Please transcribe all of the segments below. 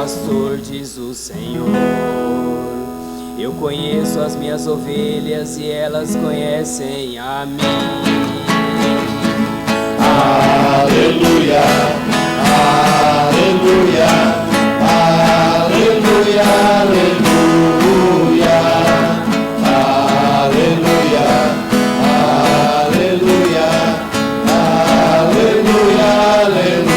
pastor, diz o Senhor. Eu conheço as minhas ovelhas e elas conhecem a mim. Aleluia, aleluia, aleluia, aleluia, aleluia, aleluia, aleluia, aleluia.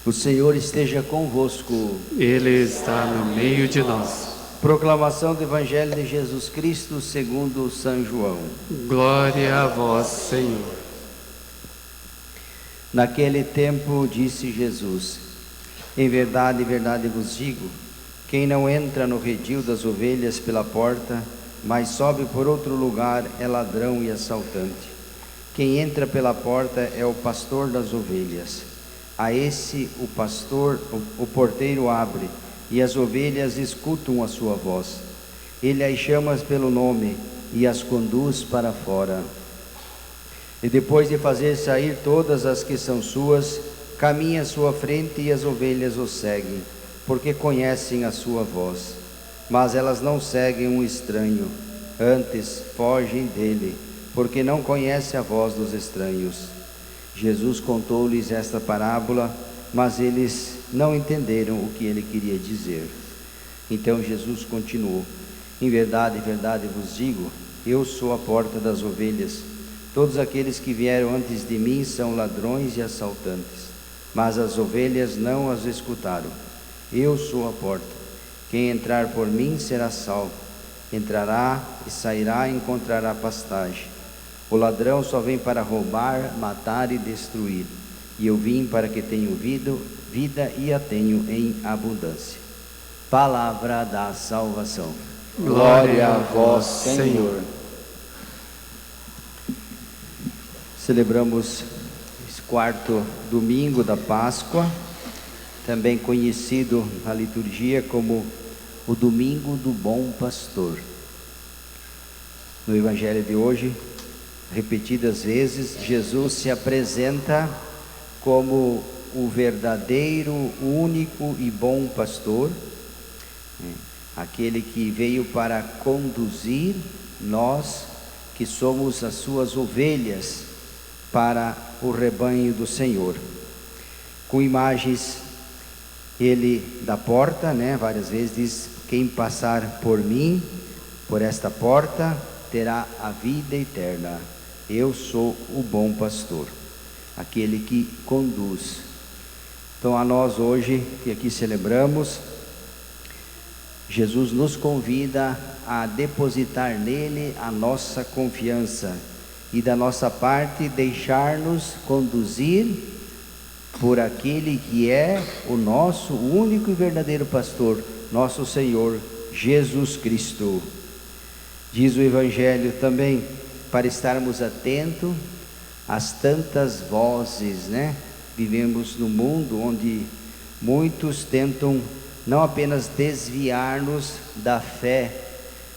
O Senhor esteja convosco. Ele está no meio de nós. Proclamação do Evangelho de Jesus Cristo segundo São João. Glória a vós, Senhor. Naquele tempo disse Jesus: em verdade vos digo, quem não entra no redil das ovelhas pela porta, mas sobe por outro lugar, é ladrão e assaltante. Quem entra pela porta é o pastor das ovelhas. A esse o porteiro abre, e as ovelhas escutam a sua voz. Ele as chama pelo nome e as conduz para fora. E depois de fazer sair todas as que são suas, caminha à sua frente e as ovelhas o seguem, porque conhecem a sua voz. Mas elas não seguem um estranho, antes fogem dele, porque não conhecem a voz dos estranhos. Jesus contou-lhes esta parábola, mas eles não entenderam o que ele queria dizer. Então Jesus continuou: em verdade vos digo, eu sou a porta das ovelhas. Todos aqueles que vieram antes de mim são ladrões e assaltantes, mas as ovelhas não as escutaram. Eu sou a porta. Quem entrar por mim será salvo. Entrará e sairá e encontrará pastagem. O ladrão só vem para roubar, matar e destruir. E eu vim para que tenham vida e a tenho em abundância. Palavra da salvação. Glória a vós, Senhor. Celebramos esse quarto domingo da Páscoa, também conhecido na liturgia como o Domingo do Bom Pastor. No Evangelho de hoje, repetidas vezes, Jesus se apresenta como o verdadeiro, único e bom pastor, aquele que veio para conduzir nós, que somos as suas ovelhas, para o rebanho do Senhor. Com imagens, ele da porta, várias vezes diz: quem passar por mim, por esta porta, terá a vida eterna. Eu sou o bom pastor, aquele que conduz. Então a nós hoje, que aqui celebramos, Jesus nos convida a depositar nele a nossa confiança e da nossa parte deixar-nos conduzir por aquele que é o nosso único e verdadeiro pastor, nosso Senhor Jesus Cristo. Diz o Evangelho também, para estarmos atentos às tantas vozes, Vivemos num mundo onde muitos tentam não apenas desviar-nos da fé,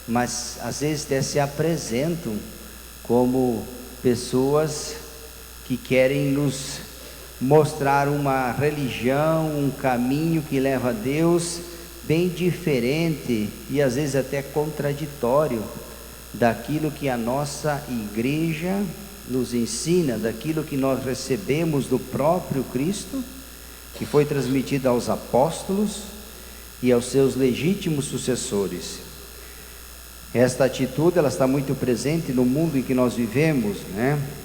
mas às vezes até se apresentam como pessoas que querem nos mostrar uma religião, um caminho que leva a Deus bem diferente e às vezes até contraditório daquilo que a nossa igreja nos ensina, daquilo que nós recebemos do próprio Cristo, que foi transmitido aos apóstolos e aos seus legítimos sucessores. Esta atitude, ela está muito presente no mundo em que nós vivemos,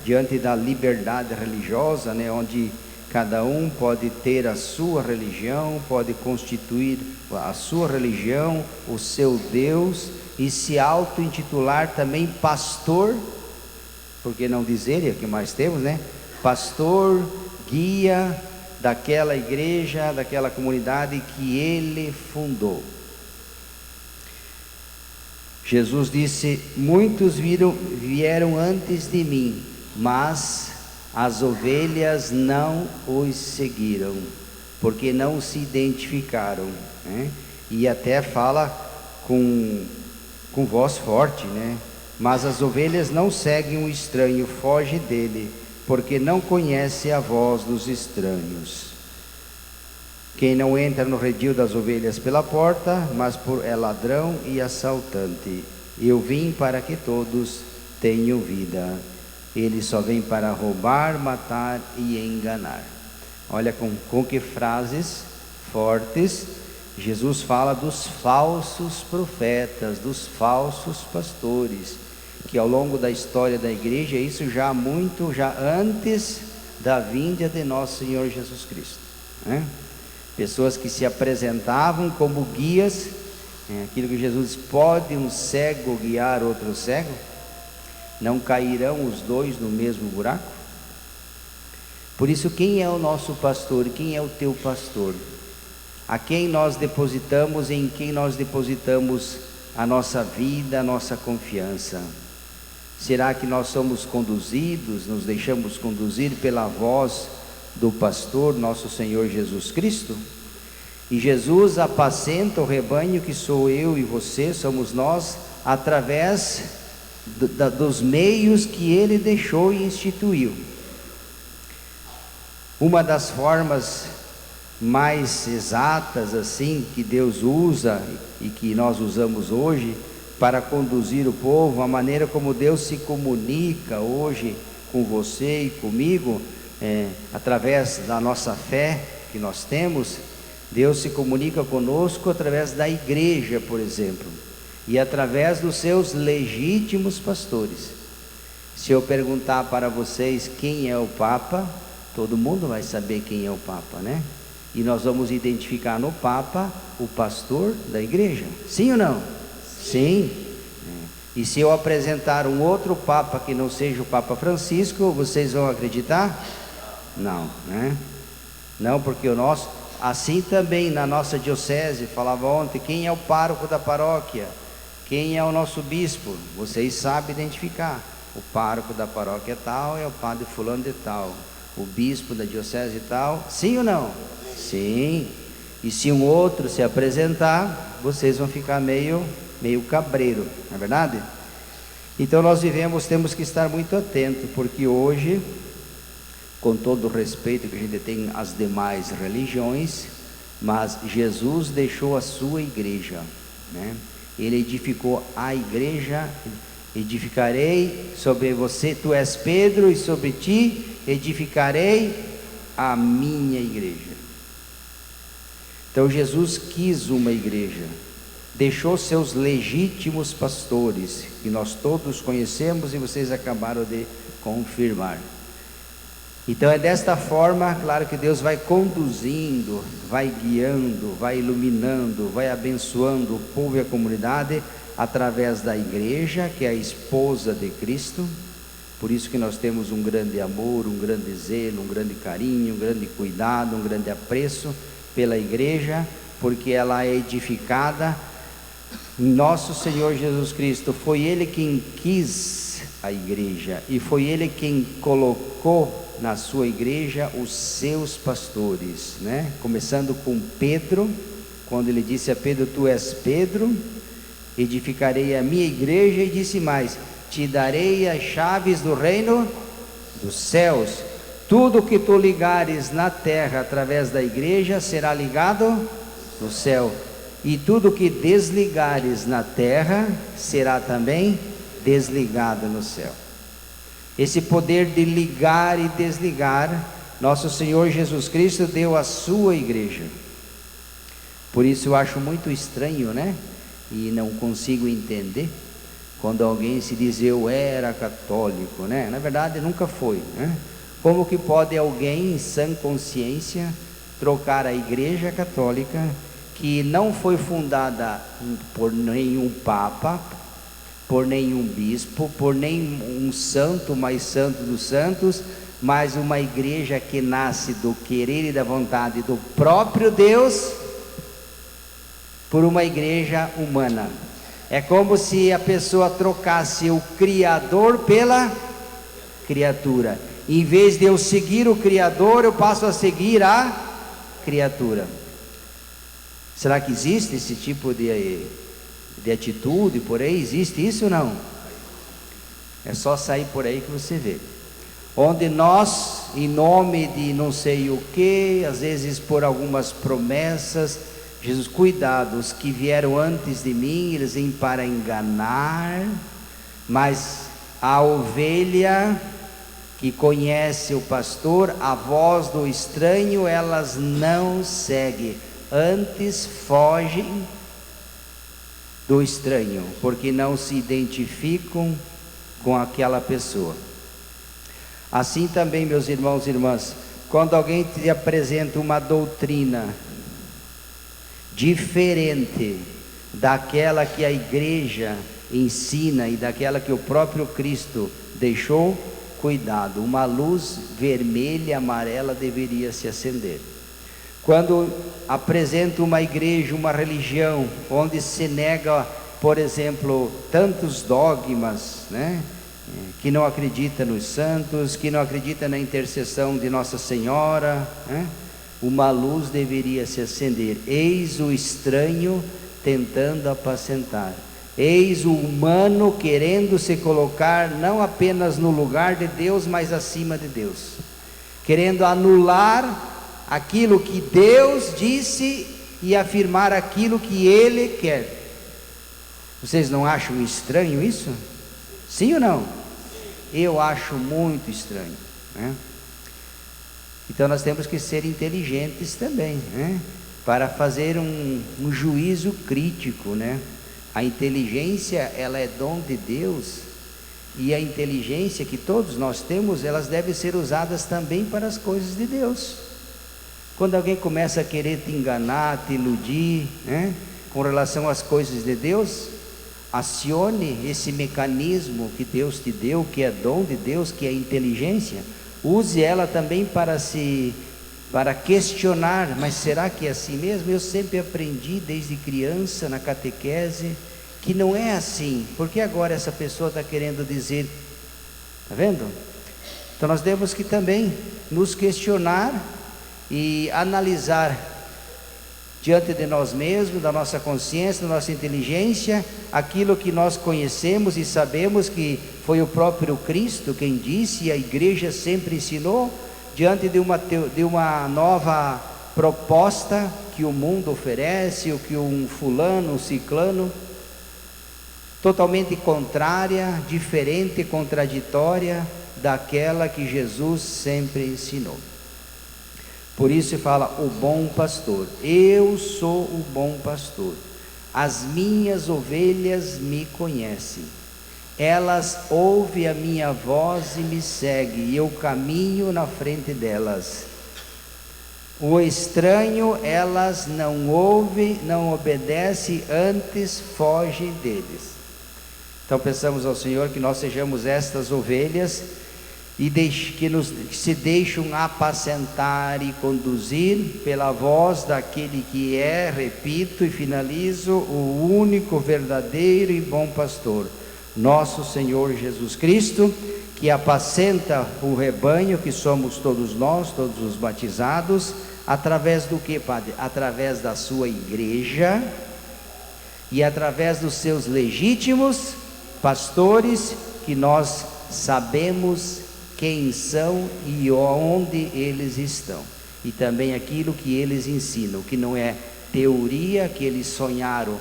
diante da liberdade religiosa, onde cada um pode ter a sua religião, pode constituir a sua religião, o seu Deus, e se auto-intitular também pastor, por que não dizer, e é o que mais temos, pastor, guia daquela igreja, daquela comunidade que ele fundou. Jesus disse: muitos vieram antes de mim, mas as ovelhas não os seguiram, porque não se identificaram, E até fala com voz forte, mas as ovelhas não seguem o estranho, fogem dele, porque não conhece a voz dos estranhos. Quem não entra no redil das ovelhas pela porta, mas é ladrão e assaltante. Eu vim para que todos tenham vida. Ele só vem para roubar, matar e enganar. Olha com que frases fortes Jesus fala dos falsos profetas, dos falsos pastores, que ao longo da história da igreja, isso já antes da vinda de nosso Senhor Jesus Cristo, né? Pessoas que se apresentavam como guias, aquilo que Jesus diz: pode um cego guiar outro cego? Não cairão os dois no mesmo buraco? Por isso, quem é o nosso pastor? Quem é o teu pastor? A quem nós depositamos, em quem nós depositamos a nossa vida, a nossa confiança? Será que nós somos conduzidos, nos deixamos conduzir pela voz do pastor, nosso Senhor Jesus Cristo? E Jesus apacenta o rebanho que sou eu e você, somos nós, através dos meios que Ele deixou e instituiu. Uma das formas mais exatas assim que Deus usa e que nós usamos hoje para conduzir o povo, a maneira como Deus se comunica hoje com você e comigo, através da nossa fé que nós temos. Deus se comunica conosco através da igreja, por exemplo, e através dos seus legítimos pastores. Se eu perguntar para vocês quem é o Papa, todo mundo vai saber quem é o Papa, né? E nós vamos identificar no Papa o pastor da igreja, sim ou não? Sim. E se eu apresentar um outro Papa que não seja o Papa Francisco, vocês vão acreditar? Não, né? Não, porque o nosso, assim também na nossa diocese, falava ontem, quem é o pároco da paróquia? Quem é o nosso bispo? Vocês sabem identificar. O pároco da paróquia tal é o padre fulano de tal, o bispo da diocese tal, sim ou não? Sim. E se um outro se apresentar, vocês vão ficar meio cabreiro, não é verdade? Então nós temos que estar muito atentos, porque hoje, com todo o respeito que a gente tem às demais religiões, mas Jesus deixou a sua igreja, né? Ele edificou a igreja. Edificarei sobre você, tu és Pedro, e sobre ti edificarei a minha igreja. Então Jesus quis uma igreja, deixou seus legítimos pastores, que nós todos conhecemos e vocês acabaram de confirmar. Então é desta forma, claro, que Deus vai conduzindo, vai guiando, vai iluminando, vai abençoando o povo e a comunidade, através da igreja, que é a esposa de Cristo. Por isso que nós temos um grande amor, um grande zelo, um grande carinho, um grande cuidado, um grande apreço pela igreja, porque ela é edificada. Nosso Senhor Jesus Cristo, foi Ele quem quis a igreja, e foi Ele quem colocou na sua igreja os seus pastores, né? Começando com Pedro, quando ele disse a Pedro: tu és Pedro, edificarei a minha igreja, e disse mais: te darei as chaves do reino dos céus. Tudo que tu ligares na terra através da igreja será ligado no céu, e tudo que desligares na terra será também desligado no céu. Esse poder de ligar e desligar, nosso Senhor Jesus Cristo deu à sua igreja. Por isso eu acho muito estranho, né? E não consigo entender quando alguém se diz: eu era católico, né? Na verdade nunca foi, né? Como que pode alguém em sã consciência trocar a igreja católica, que não foi fundada por nenhum papa, por nenhum bispo, por nenhum santo mais santo dos santos, mas uma igreja que nasce do querer e da vontade do próprio Deus, por uma igreja humana? É como se a pessoa trocasse o Criador pela criatura. Em vez de eu seguir o Criador, eu passo a seguir a criatura. Será que existe esse tipo de atitude por aí? Existe isso ou não? É só sair por aí que você vê. onde nós, em nome de não sei o que, às vezes por algumas promessas, Jesus, cuidado, os que vieram antes de mim, eles vêm para enganar, mas a ovelha que conhece o pastor, a voz do estranho, elas não seguem, antes fogem do estranho, porque não se identificam com aquela pessoa. Assim também, meus irmãos e irmãs, quando alguém te apresenta uma doutrina diferente daquela que a igreja ensina e daquela que o próprio Cristo deixou, cuidado, uma luz vermelha e amarela deveria se acender. Quando apresenta uma igreja, uma religião, onde se nega, por exemplo, tantos dogmas, né? Que não acredita nos santos, que não acredita na intercessão de Nossa Senhora, né? Uma luz deveria se acender. Eis o estranho tentando apacentar. Eis o humano querendo se colocar não apenas no lugar de Deus, mas acima de Deus, querendo anular aquilo que Deus disse e afirmar aquilo que Ele quer. Vocês não acham estranho isso? Sim ou não? Eu acho muito estranho, né? Então nós temos que ser inteligentes também, né? Para fazer um juízo crítico, né? A inteligência, ela é dom de Deus, e a inteligência que todos nós temos, elas devem ser usadas também para as coisas de Deus. Quando alguém começa a querer te enganar, te iludir, né, com relação às coisas de Deus, acione esse mecanismo que Deus te deu, que é dom de Deus, que é a inteligência. Use ela também para questionar, mas será que é assim mesmo? Eu sempre aprendi desde criança na catequese que não é assim. Por que agora essa pessoa está querendo dizer? Está vendo? Então nós temos que também nos questionar e analisar diante de nós mesmos, da nossa consciência, da nossa inteligência, aquilo que nós conhecemos e sabemos que foi o próprio Cristo quem disse, e a igreja sempre ensinou, diante de uma nova proposta que o mundo oferece, ou que um fulano, um ciclano, totalmente contrária, diferente, contraditória daquela que Jesus sempre ensinou. Por isso fala o bom pastor. Eu sou o bom pastor. As minhas ovelhas me conhecem. Elas ouvem a minha voz e me seguem, e eu caminho na frente delas. O estranho elas não ouvem, não obedecem, antes fogem deles. Então pensamos ao Senhor que nós sejamos estas ovelhas e que se deixam apacentar e conduzir pela voz daquele que é, repito e finalizo, o único, verdadeiro e bom pastor, nosso Senhor Jesus Cristo, que apacenta o rebanho que somos todos nós, todos os batizados, através do que, Padre? Através da sua igreja e através dos seus legítimos pastores, que nós sabemos quem são e onde eles estão, e também aquilo que eles ensinam, que não é teoria que eles sonharam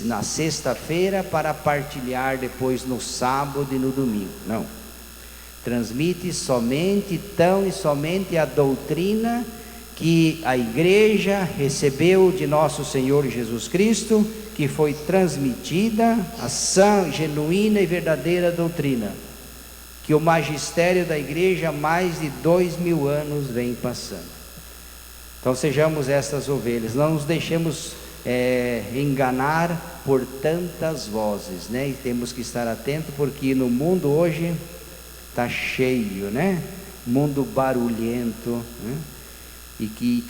na sexta-feira para partilhar depois no sábado e no domingo. Não, transmite somente, tão e somente a doutrina que a igreja recebeu de nosso Senhor Jesus Cristo, que foi transmitida, a sã, genuína e verdadeira doutrina, que o magistério da igreja há mais de 2000 anos vem passando. Então sejamos estas ovelhas, não nos deixemos enganar por tantas vozes, né? E temos que estar atento, porque no mundo hoje está cheio, né? Mundo barulhento, né? E que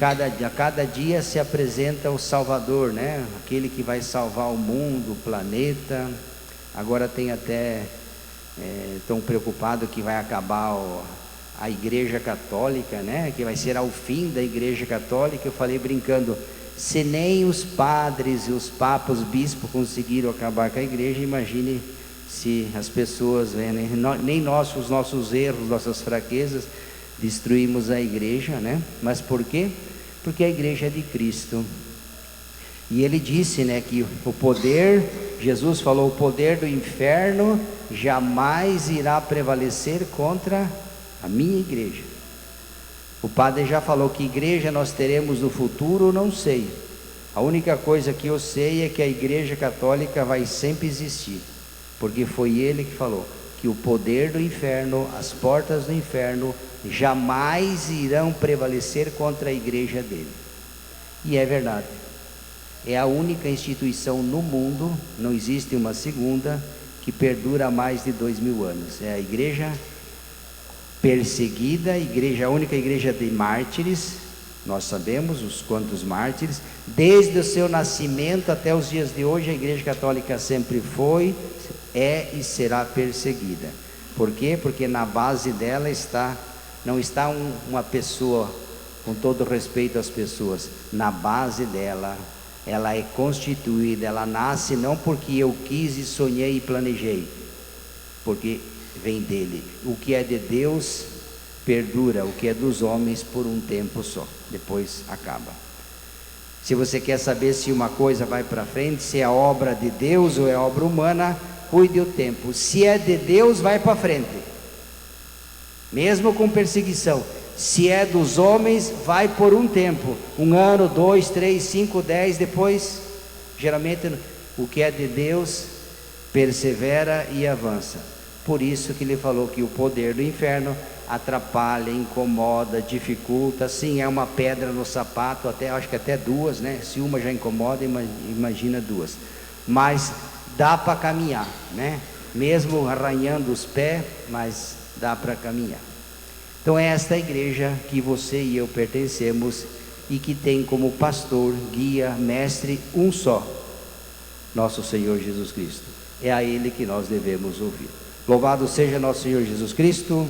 a cada dia se apresenta o Salvador, né? Aquele que vai salvar o mundo, o planeta. Agora tem até tão preocupado que vai acabar a Igreja Católica, né? Que vai ser ao fim da Igreja Católica. Eu falei brincando, se nem os padres e os papas, os bispos conseguiram acabar com a igreja, imagine se as pessoas veem, nem nós, os nossos erros, nossas fraquezas, destruímos a igreja, né? Mas por quê? Porque a igreja é de Cristo. E ele disse, né, que o poder, Jesus falou, o poder do inferno jamais irá prevalecer contra a minha igreja. O padre já falou que igreja nós teremos no futuro, não sei. A única coisa que eu sei é que a igreja católica vai sempre existir, porque foi ele que falou que o poder do inferno, as portas do inferno jamais irão prevalecer contra a igreja dele. E é verdade. É a única instituição no mundo, não existe uma segunda, que perdura há mais de 2000 anos. É a igreja perseguida, a única igreja de mártires. Nós sabemos os quantos mártires, desde o seu nascimento até os dias de hoje, a igreja católica sempre foi, é e será perseguida. Por quê? Porque na base dela não está uma pessoa, com todo respeito às pessoas, na base dela, ela é constituída, ela nasce não porque eu quis e sonhei e planejei, porque vem dele. O que é de Deus perdura, o que é dos homens por um tempo só, depois acaba. Se você quer saber se uma coisa vai para frente, se é obra de Deus ou é obra humana, cuide o tempo. Se é de Deus, vai para frente, mesmo com perseguição. Se é dos homens, vai por um tempo, 1 ano, 2, 3, 5, 10, depois, geralmente, o que é de Deus persevera e avança. Por isso que ele falou que o poder do inferno atrapalha, incomoda, dificulta. Sim, é uma pedra no sapato, acho que até duas, né? Se uma já incomoda, imagina duas. Mas dá para caminhar, né? Mesmo arranhando os pés, mas dá para caminhar. Então é esta igreja que você e eu pertencemos e que tem como pastor, guia, mestre um só, nosso Senhor Jesus Cristo. É a Ele que nós devemos ouvir. Louvado seja nosso Senhor Jesus Cristo.